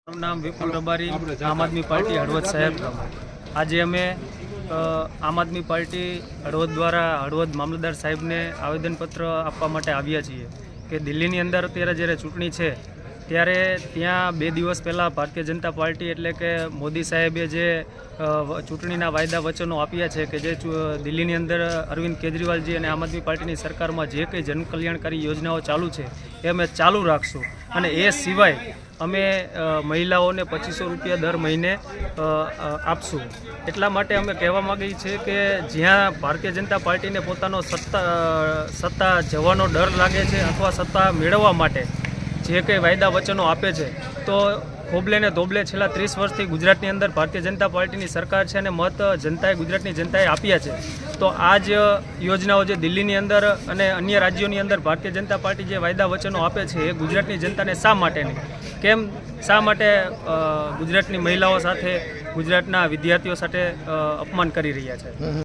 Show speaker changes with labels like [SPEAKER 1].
[SPEAKER 1] મારું નામ વિપુલ રબારી, આમ આદમી પાર્ટી હળવદ સાહેબ. આજે અમે આમ આદમી પાર્ટી હળવદ દ્વારા હળવદ મામલતદાર સાહેબને આવેદનપત્ર આપવા માટે આવ્યા છીએ કે દિલ્હીની અંદર અત્યારે જ્યારે ચૂંટણી છે ત્યારે ત્યાં 2 દિવસ પહેલાં ભારતીય જનતા પાર્ટી એટલે કે મોદી સાહેબે જે ચૂંટણીના વાયદા વચનો આપ્યા છે કે જે દિલ્હીની અંદર અરવિંદ કેજરીવાલજી અને આમ આદમી પાર્ટીની સરકારમાં જે કંઈ જનકલ્યાણકારી યોજનાઓ ચાલુ છે એ અમે ચાલુ રાખશું. અને એ સિવાય અમે મહિલાઓને 2500 રૂપિયા દર મહિને આપશું. એટલા માટે અમે કહેવા માગીએ છીએ કે જ્યાં ભારતીય જનતા પાર્ટીને પોતાનો સત્તા જવાનો ડર લાગે છે અથવા સત્તા મેળવવા માટે જે કંઈ વાયદા વચનો આપે છે તો ખોબલે ને ધોબલે છેલ્લા 30 વર્ષથી ગુજરાતની અંદર ભારતીય જનતા પાર્ટીની સરકાર છે અને મત જનતાએ ગુજરાતની જનતાએ આપ્યા છે. તો આ જ યોજનાઓ જે દિલ્હીની અંદર અને અન્ય રાજ્યોની અંદર ભારતીય જનતા પાર્ટી જે વાયદા વચનો આપે છે એ ગુજરાતની જનતાને શા માટે નહીં? કેમ શા માટે ગુજરાતની મહિલાઓ સાથે ગુજરાતના વિદ્યાર્થીઓ સાથે અપમાન કરી રહ્યા છે?